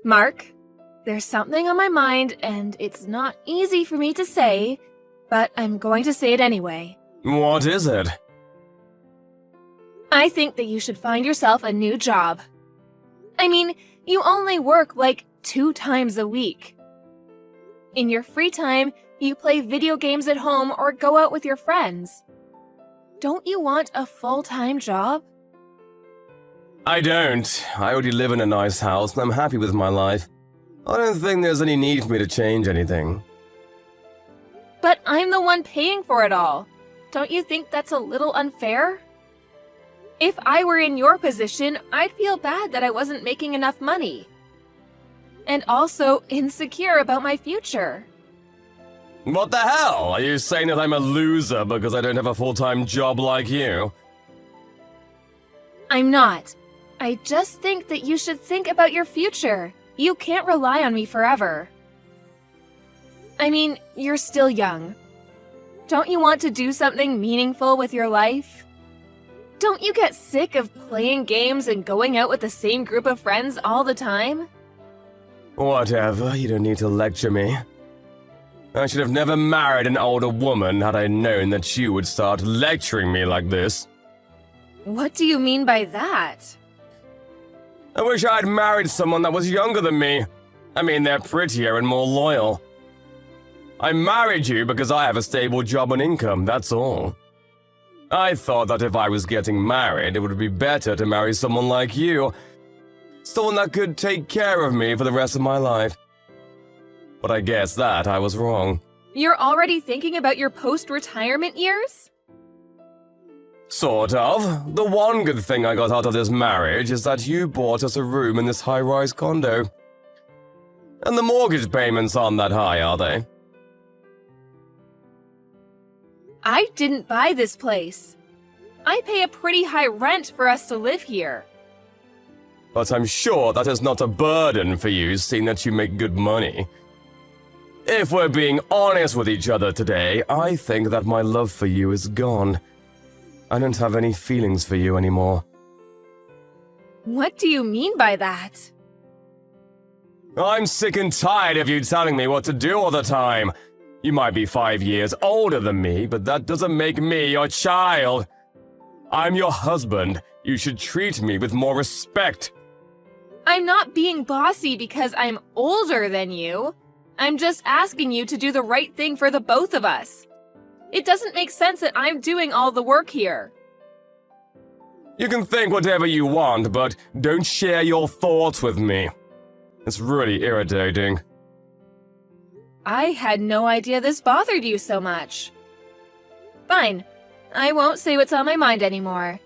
Mark, there's something on my mind, and it's not easy for me to say, but I'm going to say it anyway. What is it? I think that you should find yourself a new job. I mean, you only work like 2 times a week. In your free time, you play video games at home or go out with your friends. Don't you want a full-time job? I don't. I already live in a nice house and I'm happy with my life. I don't think there's any need for me to change anything. But I'm the one paying for it all. Don't you think that's a little unfair? If I were in your position, I'd feel bad that I wasn't making enough money. And also insecure about my future. What the hell? Are you saying that I'm a loser because I don't have a full-time job like you? I'm not. I just think that you should think about your future. You can't rely on me forever. I mean, you're still young. Don't you want to do something meaningful with your life? Don't you get sick of playing games and going out with the same group of friends all the time? Whatever, you don't need to lecture me. I should have never married an older woman had I known that you would start lecturing me like this. What do you mean by that? I wish I'd married someone that was younger than me. I mean, they're prettier and more loyal. I married you because I have a stable job and income, that's all. I thought that if I was getting married, it would be better to marry someone like you. Someone that could take care of me for the rest of my life. But I guess that I was wrong. You're already thinking about your post-retirement years? Sort of. The one good thing I got out of this marriage is that you bought us a room in this high-rise condo. And the mortgage payments aren't that high, are they? I didn't buy this place. I pay a pretty high rent for us to live here. But I'm sure that is not a burden for you, seeing that you make good money. If we're being honest with each other today, I think that my love for you is gone. I don't have any feelings for you anymore. What do you mean by that? I'm sick and tired of you telling me what to do all the time. You might be 5 years older than me, but that doesn't make me your child. I'm your husband. You should treat me with more respect. I'm not being bossy because I'm older than you. I'm just asking you to do the right thing for the both of us. It doesn't make sense that I'm doing all the work here. You can think whatever you want, but don't share your thoughts with me. It's really irritating. I had no idea this bothered you so much. Fine. I won't say what's on my mind anymore.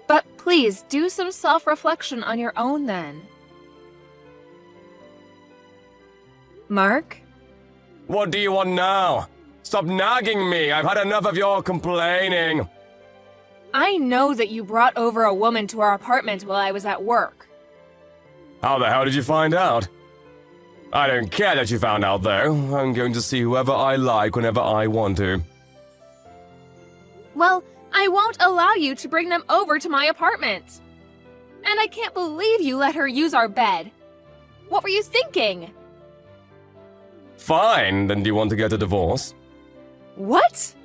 But please do some self-reflection on your own then. Mark? What do you want now? Stop nagging me. I've had enough of your complaining. I know that you brought over a woman to our apartment while I was at work. How the hell did you find out? I don't care that you found out, though. I'm going to see whoever I like whenever I want to. Well, I won't allow you to bring them over to my apartment. And I can't believe you let her use our bed. What were you thinking? Fine, then do you want to get a divorce? What?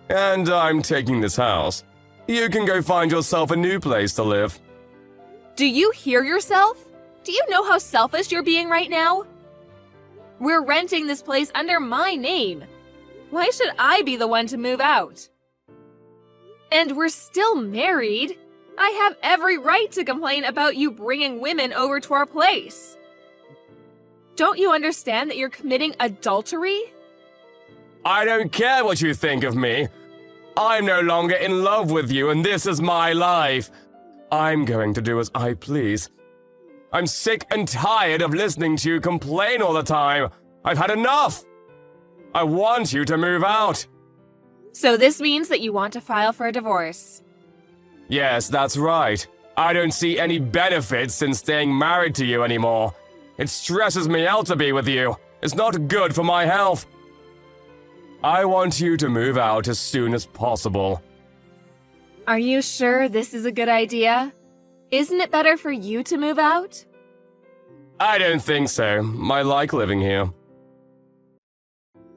And I'm taking this house. You can go find yourself a new place to live. Do you hear yourself? Do you know how selfish you're being right now? We're renting this place under my name. Why should I be the one to move out? And we're still married. I have every right to complain about you bringing women over to our place. Don't you understand that you're committing adultery? I don't care what you think of me. I'm no longer in love with you, and this is my life. I'm going to do as I please. I'm sick and tired of listening to you complain all the time. I've had enough. I want you to move out. So this means that you want to file for a divorce. Yes, that's right. I don't see any benefits in staying married to you anymore. It stresses me out to be with you. It's not good for my health. I want you to move out as soon as possible. Are you sure this is a good idea? Isn't it better for you to move out? I don't think so. I like living here.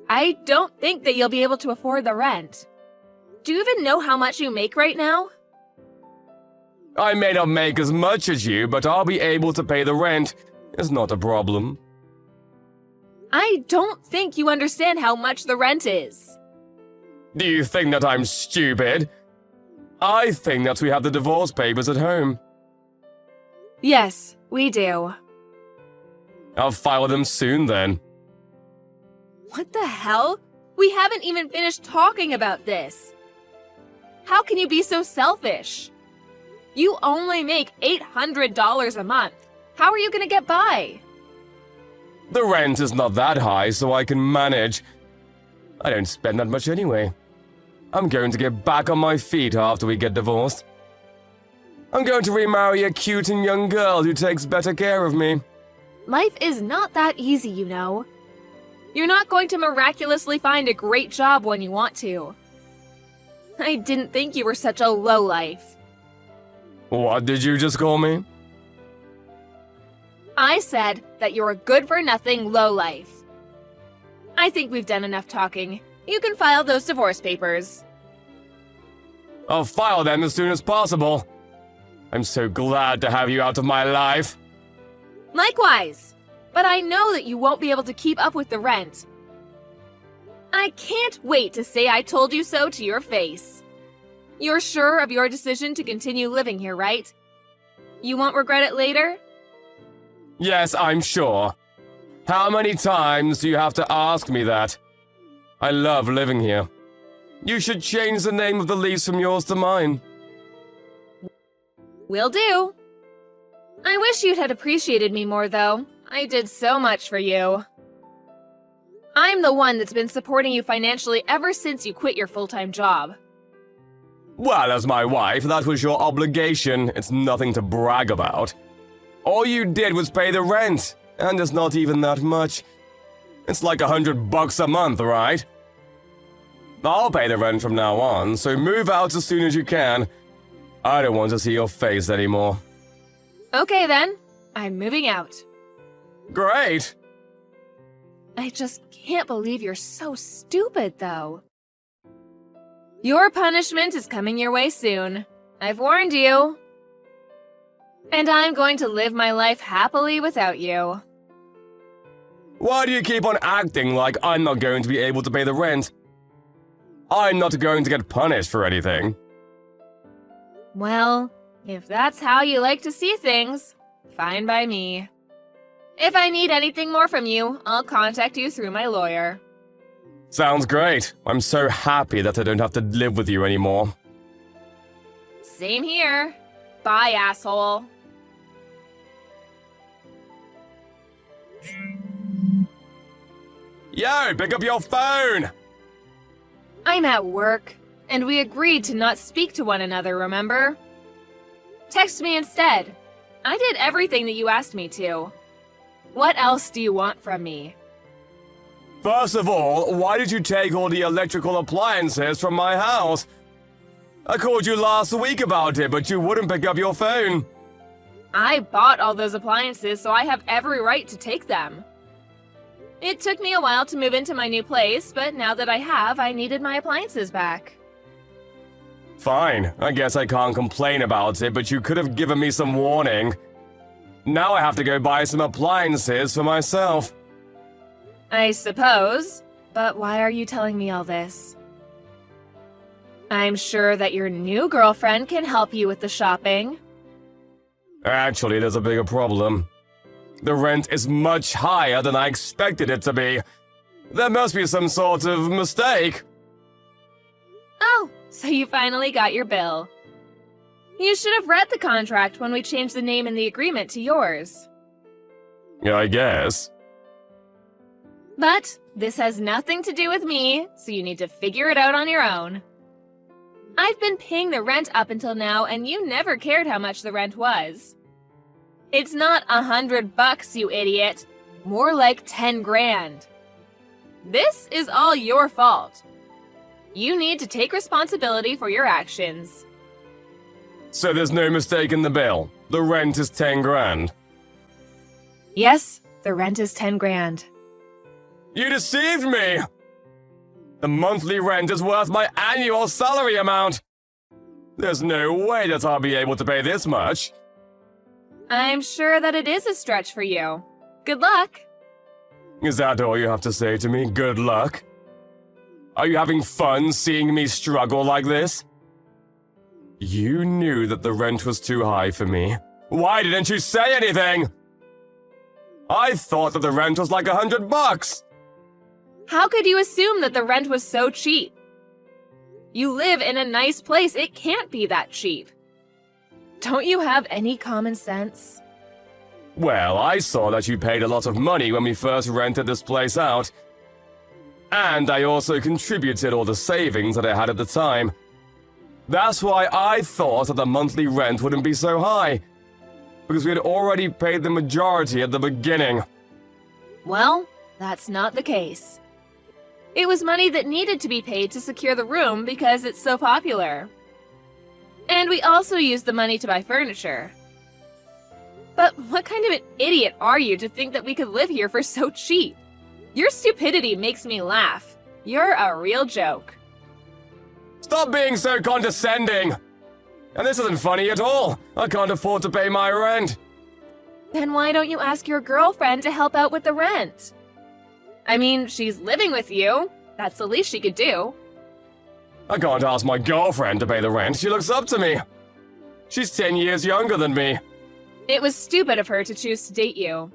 I don't think that you'll be able to afford the rent. Do you even know how much you make right now? I may not make as much as you, but I'll be able to pay the rent. It's not a problem. I don't think you understand how much the rent is. Do you think that I'm stupid? I think that we have the divorce papers at home. Yes, we do. I'll file them soon then. What the hell? We haven't even finished talking about this. How can you be so selfish? You only make $800 a month. How are you gonna get by? The rent is not that high, so I can manage. I don't spend that much anyway. I'm going to get back on my feet after we get divorced. I'm going to remarry a cute and young girl who takes better care of me. Life is not that easy, you know. You're not going to miraculously find a great job when you want to. I didn't think you were such a lowlife. What did you just call me? I said that you're a good-for-nothing lowlife. I think we've done enough talking. You can file those divorce papers. I'll file them as soon as possible. I'm so glad to have you out of my life. Likewise, but I know that you won't be able to keep up with the rent. I can't wait to say I told you so to your face. You're sure of your decision to continue living here, right? You won't regret it later? Yes, I'm sure. How many times do you have to ask me that? I love living here. You should change the name of the lease from yours to mine. Will do. I wish you'd had appreciated me more, though. I did so much for you. I'm the one that's been supporting you financially ever since you quit your full-time job. Well, as my wife, that was your obligation. It's nothing to brag about. All you did was pay the rent, and it's not even that much. It's like $100 a month, right? I'll pay the rent from now on, so move out as soon as you can. I don't want to see your face anymore. Okay then, I'm moving out. Great! I just can't believe you're so stupid, though. Your punishment is coming your way soon. I've warned you. And I'm going to live my life happily without you. Why do you keep on acting like I'm not going to be able to pay the rent? I'm not going to get punished for anything. Well, if that's how you like to see things, fine by me. If I need anything more from you, I'll contact you through my lawyer. Sounds great. I'm so happy that I don't have to live with you anymore. Same here. Bye, asshole. Yo, pick up your phone! I'm at work, and we agreed to not speak to one another, remember? Text me instead. I did everything that you asked me to. What else do you want from me? First of all, why did you take all the electrical appliances from my house? I called you last week about it, but you wouldn't pick up your phone. I bought all those appliances, so I have every right to take them. It took me a while to move into my new place, but now that I have, I needed my appliances back. Fine, I guess I can't complain about it, but you could have given me some warning. Now I have to go buy some appliances for myself. I suppose, but why are you telling me all this? I'm sure that your new girlfriend can help you with the shopping. Actually, there's a bigger problem. The rent is much higher than I expected it to be. There must be some sort of mistake. Oh, so you finally got your bill. You should have read the contract when we changed the name in the agreement to yours. Yeah, I guess. But this has nothing to do with me, so you need to figure it out on your own. I've been paying the rent up until now, and you never cared how much the rent was. It's not $100, you idiot. More like 10 grand. This is all your fault. You need to take responsibility for your actions. So there's no mistake in the bill. The rent is 10 grand. Yes, the rent is 10 grand. You deceived me! The monthly rent is worth my annual salary amount! There's no way that I'll be able to pay this much. I'm sure that it is a stretch for you. Good luck. Is that all you have to say to me? Good luck? Are you having fun seeing me struggle like this? You knew that the rent was too high for me. Why didn't you say anything? I thought that the rent was like $100. How could you assume that the rent was so cheap? You live in a nice place. It can't be that cheap. Don't you have any common sense? Well, I saw that you paid a lot of money when we first rented this place out. And I also contributed all the savings that I had at the time. That's why I thought that the monthly rent wouldn't be so high. Because we had already paid the majority at the beginning. Well, that's not the case. It was money that needed to be paid to secure the room because it's so popular. And we also used the money to buy furniture. But what kind of an idiot are you to think that we could live here for so cheap? Your stupidity makes me laugh. You're a real joke. Stop being so condescending! And this isn't funny at all. I can't afford to pay my rent. Then why don't you ask your girlfriend to help out with the rent? I mean, she's living with you. That's the least she could do. I can't ask my girlfriend to pay the rent. She looks up to me. She's 10 years younger than me. It was stupid of her to choose to date you.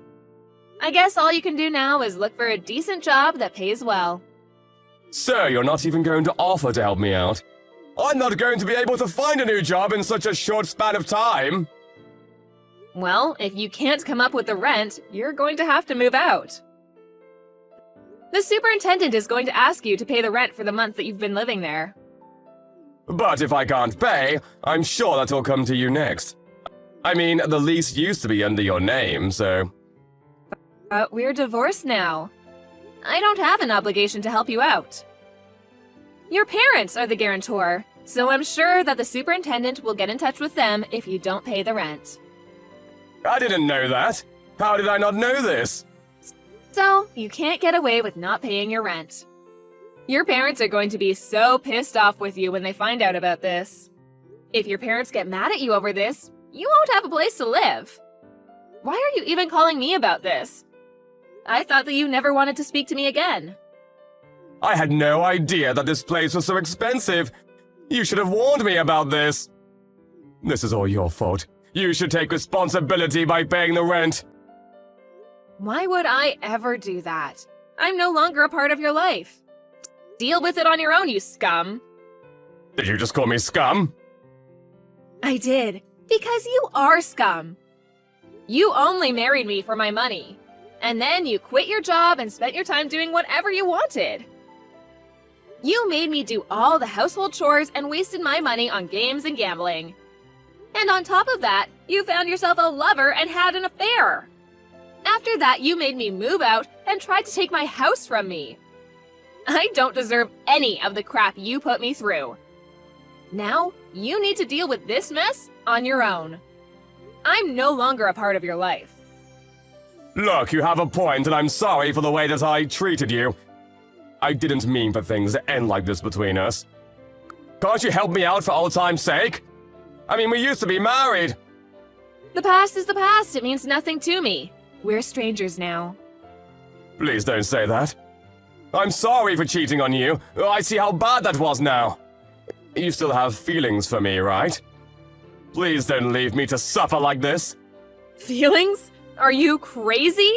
I guess all you can do now is look for a decent job that pays well. So you're not even going to offer to help me out? I'm not going to be able to find a new job in such a short span of time. Well, if you can't come up with the rent, you're going to have to move out. The superintendent is going to ask you to pay the rent for the month that you've been living there. But if I can't pay, I'm sure that will come to you next. I mean, the lease used to be under your name, so... But we're divorced now. I don't have an obligation to help you out. Your parents are the guarantor, so I'm sure that the superintendent will get in touch with them if you don't pay the rent. I didn't know that. How did I not know this? So, you can't get away with not paying your rent. Your parents are going to be so pissed off with you when they find out about this. If your parents get mad at you over this, you won't have a place to live. Why are you even calling me about this? I thought that you never wanted to speak to me again. I had no idea that this place was so expensive. You should have warned me about this. This is all your fault. You should take responsibility by paying the rent. Why would I ever do that? I'm no longer a part of your life. Deal with it on your own, you scum. Did you just call me scum? I did, because you are scum. You only married me for my money. And then you quit your job and spent your time doing whatever you wanted. You made me do all the household chores and wasted my money on games and gambling. And on top of that, you found yourself a lover and had an affair. After that, you made me move out and tried to take my house from me. I don't deserve any of the crap you put me through. Now, you need to deal with this mess on your own. I'm no longer a part of your life. Look, you have a point, and I'm sorry for the way that I treated you. I didn't mean for things to end like this between us. Can't you help me out for old time's sake? I mean, we used to be married. The past is the past. It means nothing to me. We're strangers now. Please don't say that. I'm sorry for cheating on you. I see how bad that was now. You still have feelings for me, right? Please don't leave me to suffer like this. Feelings? Are you crazy?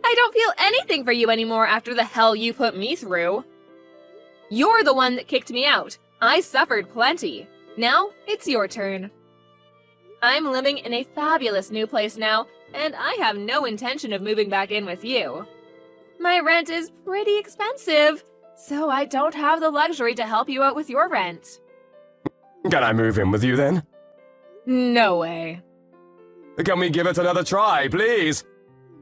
I don't feel anything for you anymore after the hell you put me through. You're the one that kicked me out. I suffered plenty. Now, it's your turn. I'm living in a fabulous new place now, and I have no intention of moving back in with you. My rent is pretty expensive, so I don't have the luxury to help you out with your rent. Can I move in with you then? No way. Can we give it another try, please?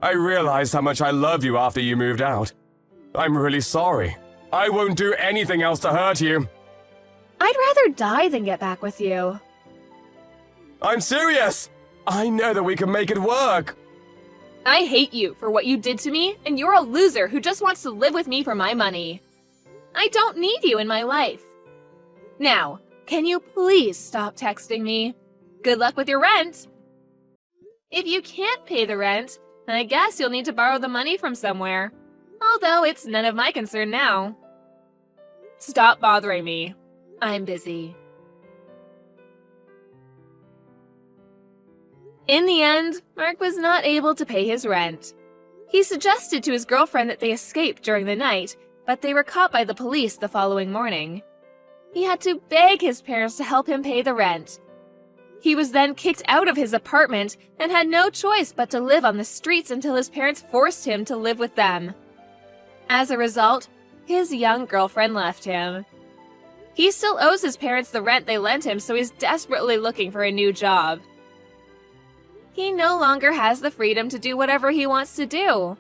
I realized how much I love you after you moved out. I'm really sorry. I won't do anything else to hurt you. I'd rather die than get back with you. I'm serious! I know that we can make it work. I hate you for what you did to me, and you're a loser who just wants to live with me for my money. I don't need you in my life. Now, can you please stop texting me? Good luck with your rent. If you can't pay the rent, then I guess you'll need to borrow the money from somewhere. Although it's none of my concern now. Stop bothering me. I'm busy. In the end, Mark was not able to pay his rent. He suggested to his girlfriend that they escape during the night, but they were caught by the police the following morning. He had to beg his parents to help him pay the rent. He was then kicked out of his apartment and had no choice but to live on the streets until his parents forced him to live with them. As a result, his young girlfriend left him. He still owes his parents the rent they lent him, so he's desperately looking for a new job. He no longer has the freedom to do whatever he wants to do.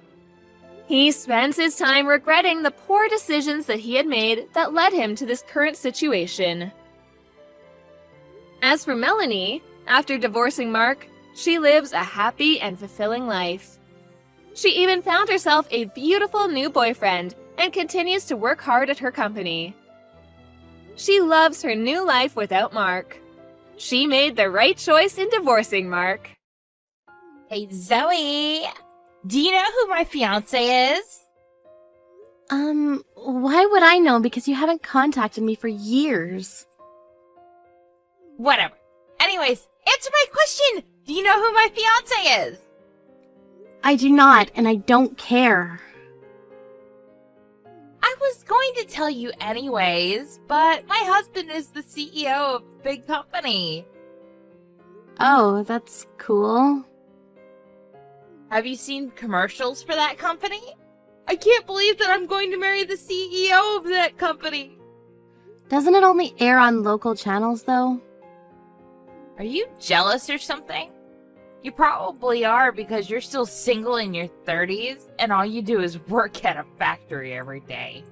He spends his time regretting the poor decisions that he had made that led him to this current situation. As for Melanie, after divorcing Mark, she lives a happy and fulfilling life. She even found herself a beautiful new boyfriend and continues to work hard at her company. She loves her new life without Mark. She made the right choice in divorcing Mark. Hey, Zoe, do you know who my fiance is? Why would I know? Because you haven't contacted me for years. Whatever. Anyways, answer my question. Do you know who my fiance is? I do not, and I don't care. I was going to tell you anyways, but my husband is the CEO of a big company. Oh, that's cool. Have you seen commercials for that company? I can't believe that I'm going to marry the CEO of that company. Doesn't it only air on local channels, though? Are you jealous or something? You probably are because you're still single in your 30s and all you do is work at a factory every day.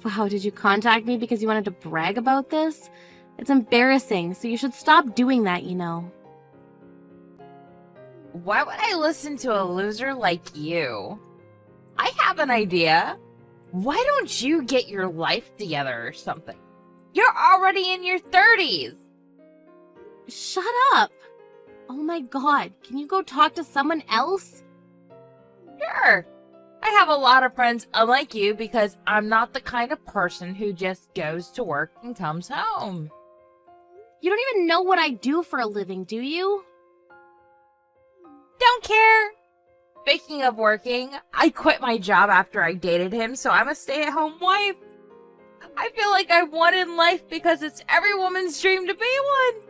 Wow, did you contact me because you wanted to brag about this? It's embarrassing, so you should stop doing that, you know. Why would I listen to a loser like you? I have an idea. Why don't you get your life together or something? You're already in your 30s. Shut up! Oh my god, can you go talk to someone else? Sure. I have a lot of friends unlike you because I'm not the kind of person who just goes to work and comes home. You don't even know what I do for a living, do you? Don't care. Speaking of working, I quit my job after I dated him, so I'm a stay-at-home wife. I feel like I won in life because it's every woman's dream to be one.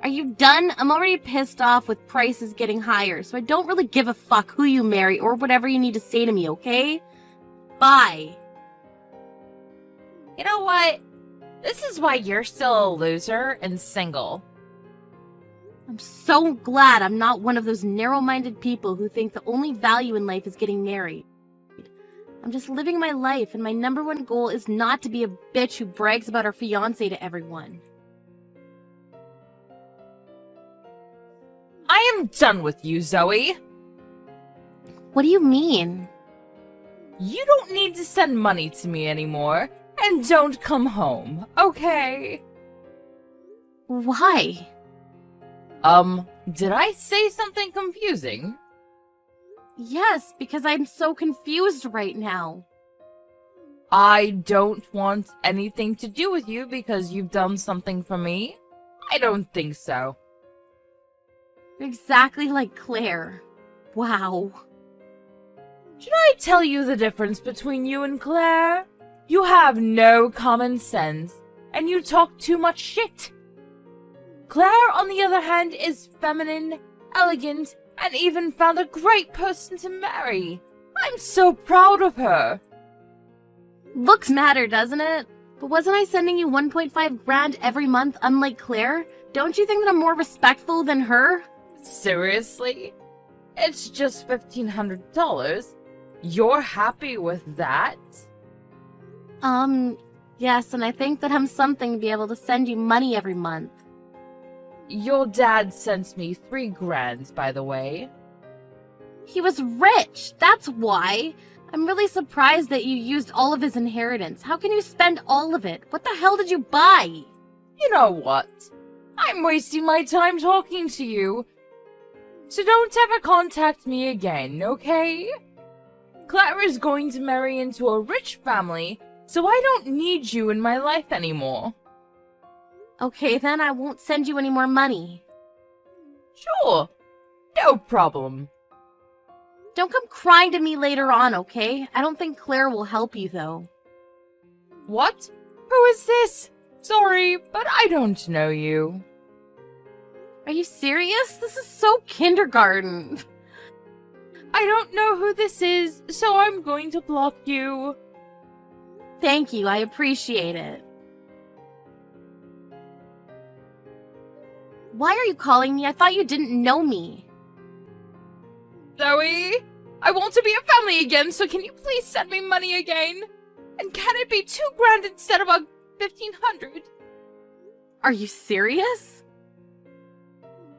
Are you done? I'm already pissed off with prices getting higher, so I don't really give a fuck who you marry or whatever you need to say to me, okay? Bye. You know what? This is why you're still a loser and single. I'm so glad I'm not one of those narrow-minded people who think the only value in life is getting married. I'm just living my life, and my number one goal is not to be a bitch who brags about her fiancé to everyone. I am done with you, Zoe. What do you mean? You don't need to send money to me anymore, and don't come home, okay? Why? Did I say something confusing? Yes, because I'm so confused right now. I don't want anything to do with you because you've done something for me? I don't think so. Exactly like Claire. Wow. Should I tell you the difference between you and Claire? You have no common sense, and you talk too much shit. Claire, on the other hand, is feminine, elegant, and even found a great person to marry. I'm so proud of her. Looks matter, doesn't it? But wasn't I sending you 1.5 grand every month, unlike Claire? Don't you think that I'm more respectful than her? Seriously? It's just $1,500. You're happy with that? Yes, and I think that I'm something to be able to send you money every month. Your dad sent me $3 grand, by the way. He was rich, that's why. I'm really surprised that you used all of his inheritance. How can you spend all of it? What the hell did you buy? You know what? I'm wasting my time talking to you. So don't ever contact me again, okay? Claire is going to marry into a rich family, so I don't need you in my life anymore. Okay, then I won't send you any more money. Sure, no problem. Don't come crying to me later on, okay? I don't think Claire will help you, though. What? Who is this? Sorry, but I don't know you. Are you serious? This is so kindergarten. I don't know who this is, so I'm going to block you. Thank you, I appreciate it. Why are you calling me? I thought you didn't know me. Zoe, I want to be a family again, so can you please send me money again? And can it be $2,000 instead of $1,500? Are you serious?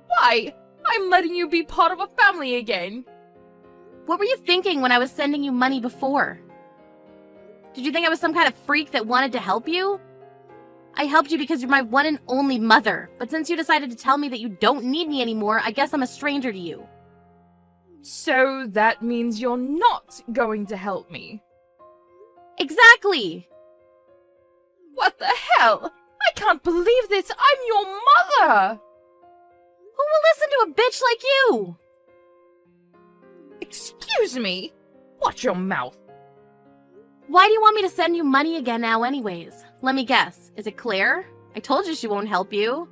Why? I'm letting you be part of a family again. What were you thinking when I was sending you money before? Did you think I was some kind of freak that wanted to help you? I helped you because you're my one and only mother, but since you decided to tell me that you don't need me anymore, I guess I'm a stranger to you. So that means you're not going to help me. Exactly! What the hell? I can't believe this! I'm your mother! Who will listen to a bitch like you? Excuse me? Watch your mouth. Why do you want me to send you money again now anyways? Let me guess. Is it Claire? I told you she won't help you.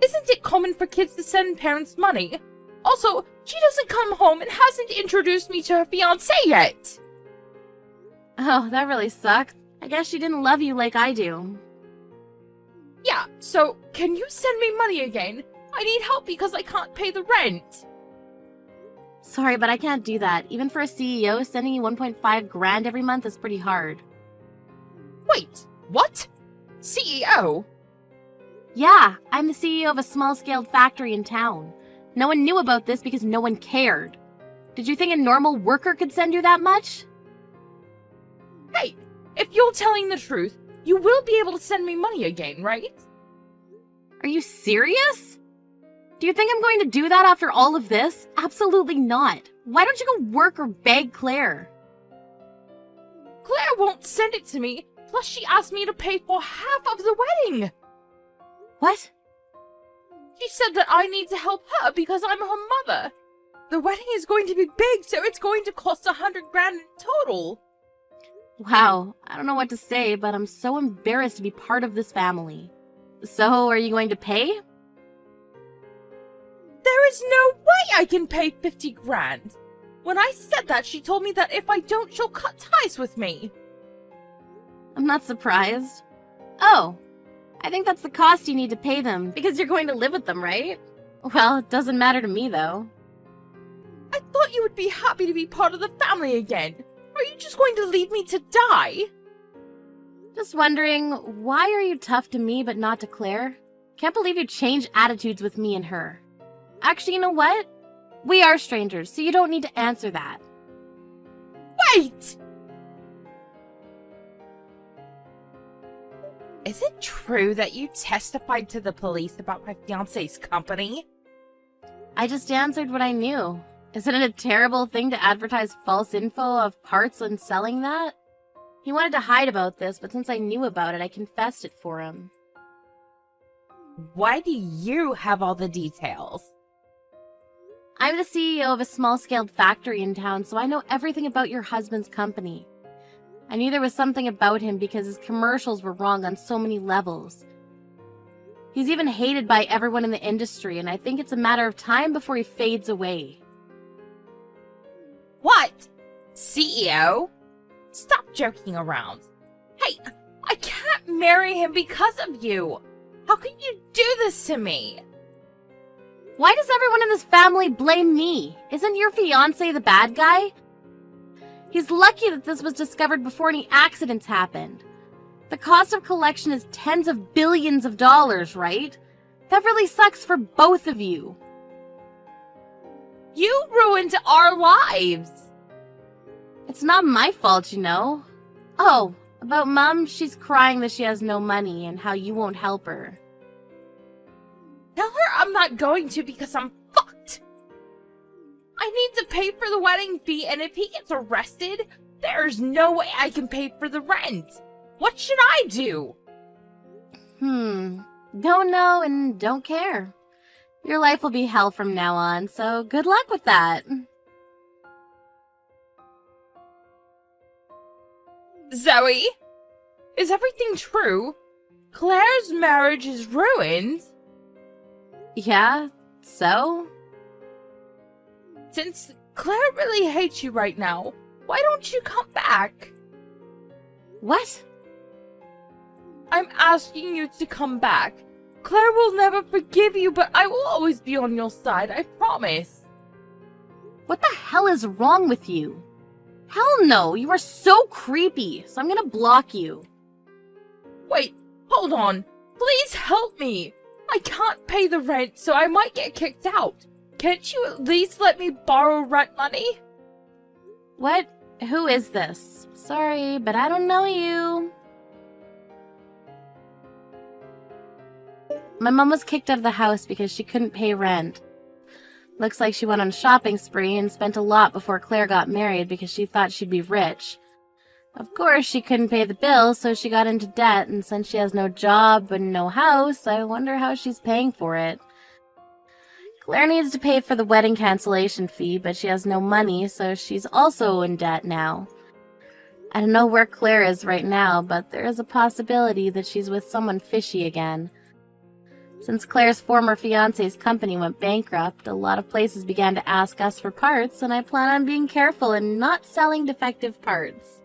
Isn't it common for kids to send parents money? Also, she doesn't come home and hasn't introduced me to her fiancé yet. Oh, that really sucks. I guess she didn't love you like I do. Yeah, so can you send me money again? I need help because I can't pay the rent. Sorry, but I can't do that. Even for a CEO, sending you 1.5 grand every month is pretty hard. Wait, what? CEO? Yeah, I'm the CEO of a small-scaled factory in town. No one knew about this because no one cared. Did you think a normal worker could send you that much? Hey, if you're telling the truth, you will be able to send me money again, right? Are you serious? Do you think I'm going to do that after all of this? Absolutely not. Why don't you go work or beg Claire? Claire won't send it to me, plus she asked me to pay for half of the wedding. What? She said that I need to help her because I'm her mother. The wedding is going to be big, so it's going to cost 100 grand in total. Wow, I don't know what to say, but I'm so embarrassed to be part of this family. So, are you going to pay? There is no way I can pay 50 grand. When I said that, she told me that if I don't, she'll cut ties with me. I'm not surprised. Oh, I think that's the cost you need to pay them, because you're going to live with them, right? Well, it doesn't matter to me, though. I thought you would be happy to be part of the family again. Are you just going to leave me to die? Just wondering, why are you tough to me but not to Claire? Can't believe you changed attitudes with me and her. Actually, you know what? We are strangers, so you don't need to answer that. Wait! Is it true that you testified to the police about my fiancé's company? I just answered what I knew. Isn't it a terrible thing to advertise false info of parts and selling that? He wanted to hide about this, but since I knew about it, I confessed it for him. Why do you have all the details? I'm the CEO of a small-scaled factory in town, so I know everything about your husband's company. I knew there was something about him because his commercials were wrong on so many levels. He's even hated by everyone in the industry, and I think it's a matter of time before he fades away. What? CEO? Stop joking around. Hey, I can't marry him because of you. How can you do this to me? Why does everyone in this family blame me? Isn't your fiancé the bad guy? He's lucky that this was discovered before any accidents happened. The cost of collection is tens of billions of dollars, right? That really sucks for both of you. You ruined our lives! It's not my fault, you know. Oh, about Mom, she's crying that she has no money and how you won't help her. Tell her I'm not going to because I'm fucked! I need to pay for the wedding fee, and if he gets arrested, there's no way I can pay for the rent. What should I do? Don't know and don't care. Your life will be hell from now on, so good luck with that. Zoe? Is everything true? Claire's marriage is ruined? Yeah, so? Since Claire really hates you right now, why don't you come back? What? I'm asking you to come back. Claire will never forgive you, but I will always be on your side, I promise. What the hell is wrong with you? Hell no, you are so creepy, so I'm gonna block you. Wait, hold on. Please help me. I can't pay the rent, so I might get kicked out. Can't you at least let me borrow rent money? What? Who is this? Sorry, but I don't know you. My mom was kicked out of the house because she couldn't pay rent. Looks like she went on a shopping spree and spent a lot before Claire got married because she thought she'd be rich. Of course, she couldn't pay the bills, so she got into debt, and since she has no job and no house, I wonder how she's paying for it. Claire needs to pay for the wedding cancellation fee, but she has no money, so she's also in debt now. I don't know where Claire is right now, but there is a possibility that she's with someone fishy again. Since Claire's former fiancé's company went bankrupt, a lot of places began to ask us for parts, and I plan on being careful and not selling defective parts.